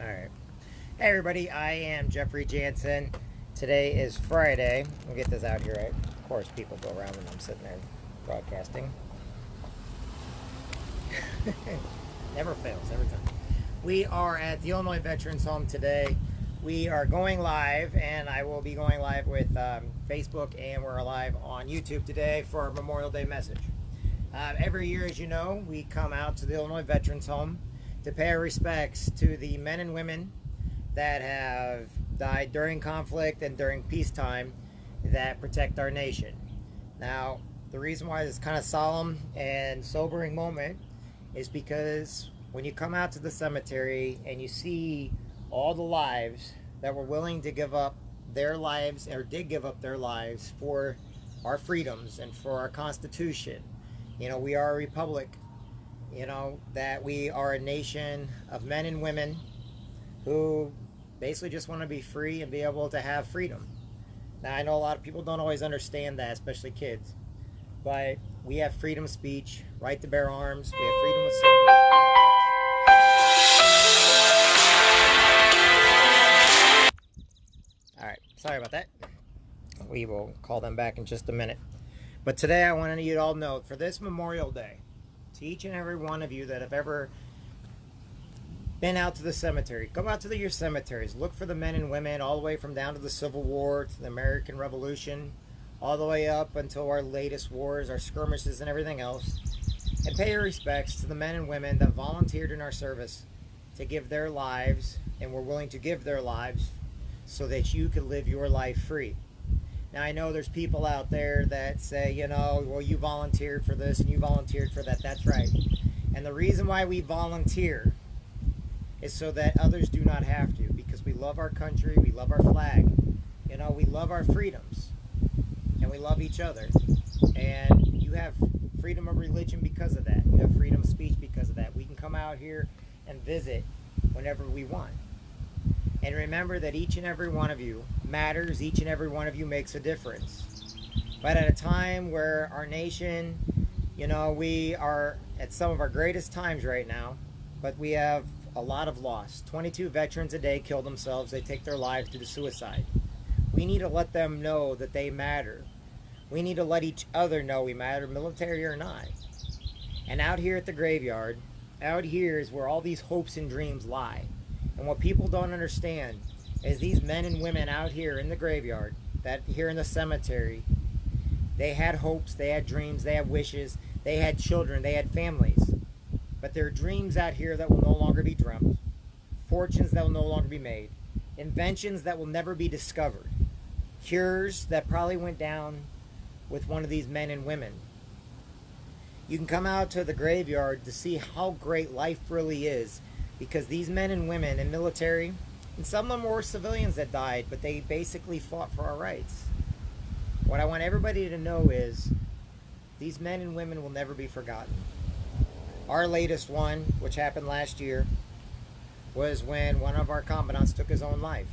Alright. Hey everybody, I am Jeffrey Jansen. Today is Friday. We'll get this out here, right? Of course, people go around when I'm sitting there broadcasting. Never fails, every time. We are at the Illinois Veterans Home today. We are going live, and I will be going live with Facebook, and we're live on YouTube today for our Memorial Day message. Every year, as you know, we come out to the Illinois Veterans Home to pay our respects to the men and women that have died during conflict and during peacetime that protect our nation. Now, the reason why this kind of solemn and sobering moment is because when you come out to the cemetery and you see all the lives that were willing to give up their lives, or did give up their lives for our freedoms and for our Constitution. You know, we are a republic. You know, that we are a nation of men and women who basically just want to be free and be able to have freedom. Now, I know a lot of people don't always understand that, especially kids. But we have freedom of speech, right to bear arms, we have freedom of assembly. Alright, sorry about that. We will call them back in just a minute. But today I wanted you to all know, for this Memorial Day, to each and every one of you that have ever been out to the cemetery, go out to your cemeteries, look for the men and women all the way from down to the Civil War, to the American Revolution, all the way up until our latest wars, our skirmishes and everything else, and pay your respects to the men and women that volunteered in our service to give their lives, and were willing to give their lives so that you could live your life free. Now, I know there's people out there that say, you know, well, you volunteered for this and you volunteered for that. That's right. And the reason why we volunteer is so that others do not have to, because we love our country, we love our flag, you know, we love our freedoms, and we love each other. And you have freedom of religion because of that. You have freedom of speech because of that. We can come out here and visit whenever we want. And remember that each and every one of you matters. Each and every one of you makes a difference. But at a time where our nation, you know, we are at some of our greatest times right now, but we have a lot of loss. 22 veterans a day kill themselves. They take their lives due to suicide. We need to let them know that they matter. We need to let each other know we matter, military or not. And out here at the graveyard, out here is where all these hopes and dreams lie. And what people don't understand is these men and women out here in the graveyard, that here in the cemetery, they had hopes, they had dreams, they had wishes, they had children, they had families. But there are dreams out here that will no longer be dreamt, fortunes that will no longer be made, inventions that will never be discovered, cures that probably went down with one of these men and women. You can come out to the graveyard to see how great life really is, because these men and women in military, and some of them were civilians that died, but they basically fought for our rights. What I want everybody to know is these men and women will never be forgotten. Our latest one, which happened last year, was when one of our commandants took his own life.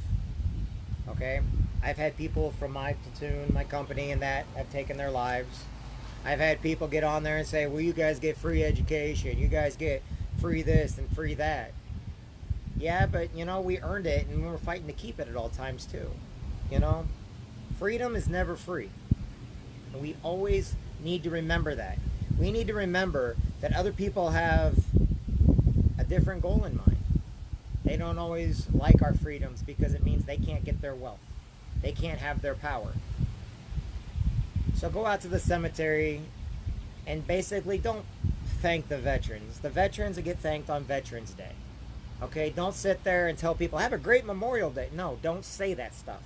Okay? I've had people from my platoon, my company, and that have taken their lives. I've had people get on there and say, well, you guys get free education, you guys get free this and free that. Yeah, but, you know, we earned it, and we're fighting to keep it at all times, too. You know? Freedom is never free. And we always need to remember that. We need to remember that other people have a different goal in mind. They don't always like our freedoms because it means they can't get their wealth. They can't have their power. So go out to the cemetery and basically don't thank the veterans. The veterans get thanked on Veterans Day. Okay, don't sit there and tell people, have a great Memorial Day. No, don't say that stuff.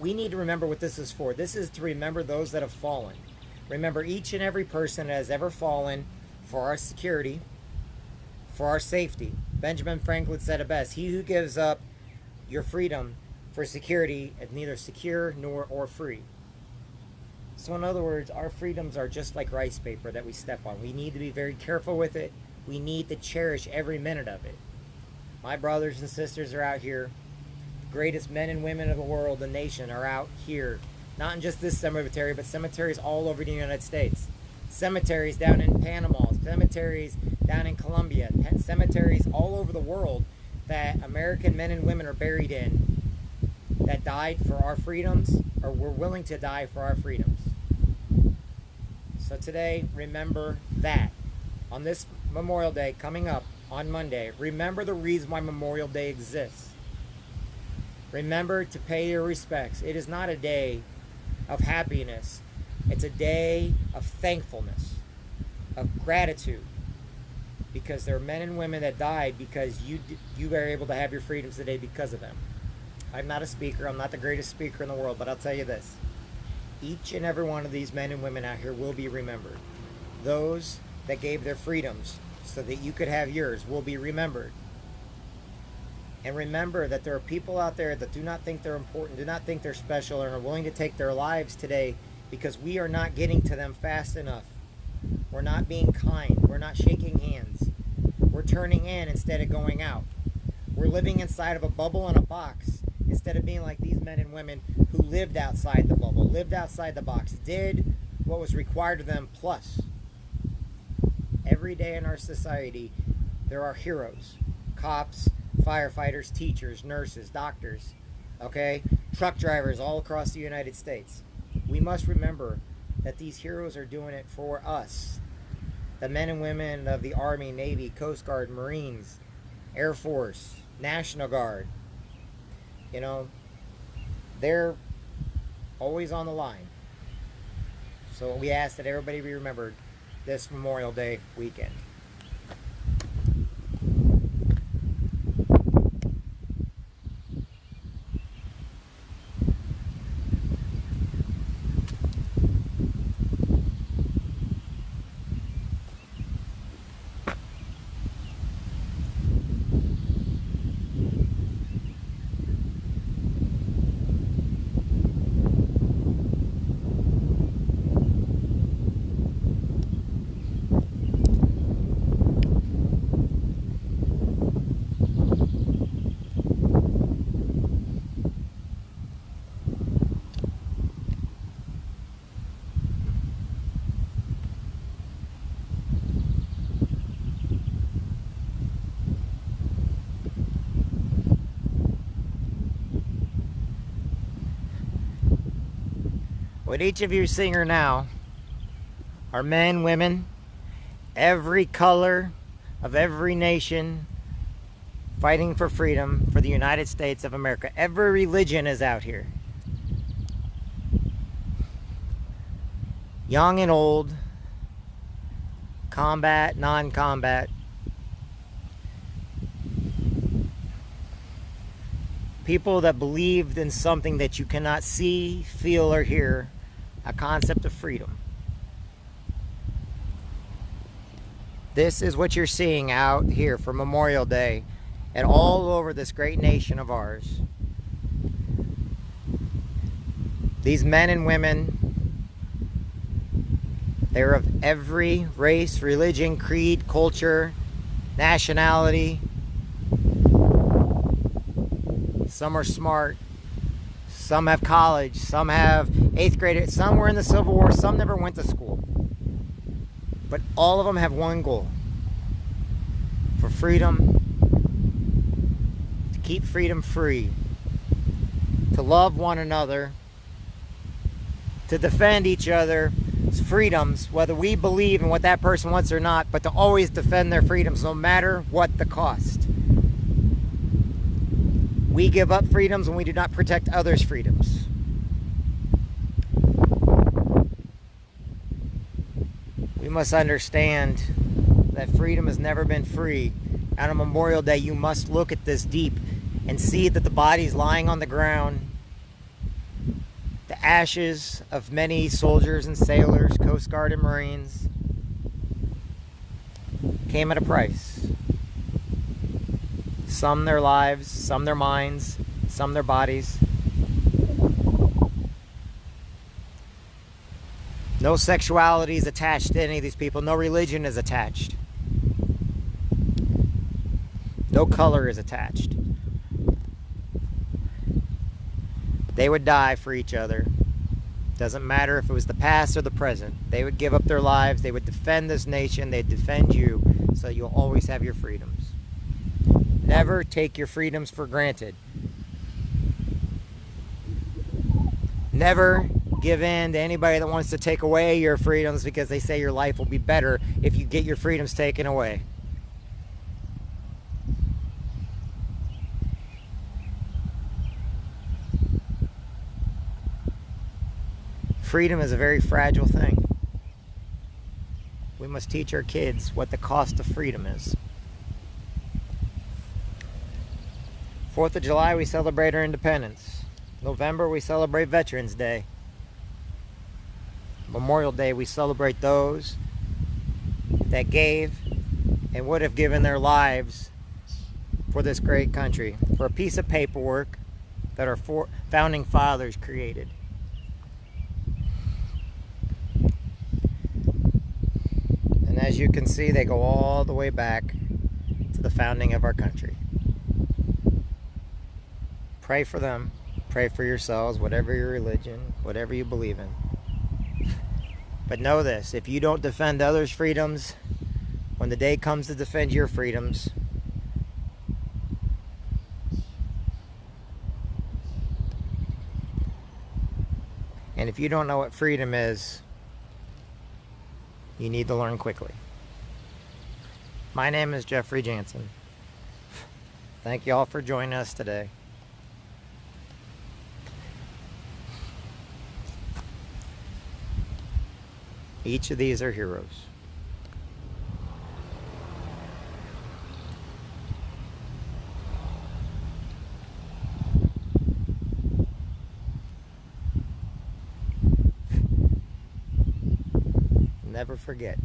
We need to remember what this is for. This is to remember those that have fallen. Remember each and every person that has ever fallen for our security, for our safety. Benjamin Franklin said it best, he who gives up your freedom for security is neither secure nor or free. So in other words, our freedoms are just like rice paper that we step on. We need to be very careful with it. We need to cherish every minute of it. My brothers and sisters are out here. The greatest men and women of the world, the nation, are out here. Not in just this cemetery, but cemeteries all over the United States. Cemeteries down in Panama, cemeteries down in Colombia, cemeteries all over the world that American men and women are buried in that died for our freedoms, or were willing to die for our freedoms. So today, remember that. On this Memorial Day coming up on Monday, remember the reason why Memorial Day exists. Remember to pay your respects. It is not a day of happiness. It's a day of thankfulness, of gratitude, because there are men and women that died because you were able to have your freedoms today because of them. I'm not a speaker. I'm not the greatest speaker in the world, but I'll tell you this. Each and every one of these men and women out here will be remembered. Those that gave their freedoms so that you could have yours will be remembered. And remember that there are people out there that do not think they're important, do not think they're special, and are willing to take their lives today because we are not getting to them fast enough. We're not being kind. We're not shaking hands. We're turning in instead of going out. We're living inside of a bubble in a box instead of being like these men and women who lived outside the bubble, lived outside the box, did what was required of them plus. Every day in our society, there are heroes, cops, firefighters, teachers, nurses, doctors, okay, truck drivers all across the United States. We must remember that these heroes are doing it for us. The men and women of the Army, Navy, Coast Guard, Marines, Air Force, National Guard, you know, they're always on the line. So we ask that everybody be remembered this Memorial Day weekend. What each of you seeing here now are men, women, every color of every nation fighting for freedom for the United States of America. Every religion is out here. Young and old, combat, non-combat. People that believed in something that you cannot see, feel, or hear, a concept of freedom. This is what you're seeing out here for Memorial Day and all over this great nation of ours. These men and women, they're of every race, religion, creed, culture, nationality. Some are smart, some have college, some have 8th grade, some were in the Civil War, some never went to school. But all of them have one goal: for freedom, to keep freedom free, to love one another, to defend each other's freedoms, whether we believe in what that person wants or not, but to always defend their freedoms no matter what the cost. We give up freedoms when we do not protect others' freedoms. We must understand that freedom has never been free. On a Memorial Day, you must look at this deep and see that the bodies lying on the ground, the ashes of many soldiers and sailors, Coast Guard and Marines, came at a price. Some their lives, some their minds, some their bodies. No sexuality is attached to any of these people. No religion is attached. No color is attached. They would die for each other. Doesn't matter if it was the past or the present. They would give up their lives. They would defend this nation. They'd defend you, so you'll always have your freedoms. Never take your freedoms for granted. Never give in to anybody that wants to take away your freedoms because they say your life will be better if you get your freedoms taken away. Freedom is a very fragile thing. We must teach our kids what the cost of freedom is. 4th of July, we celebrate our independence. November, we celebrate Veterans Day. Memorial Day, we celebrate those that gave and would have given their lives for this great country, for a piece of paperwork that our founding fathers created. And as you can see, they go all the way back to the founding of our country. Pray for them. Pray for yourselves, whatever your religion, whatever you believe in. But know this, if you don't defend others' freedoms, when the day comes to defend your freedoms, and if you don't know what freedom is, you need to learn quickly. My name is Jeffrey Jansen. Thank you all for joining us today. Each of these are heroes. Never forget.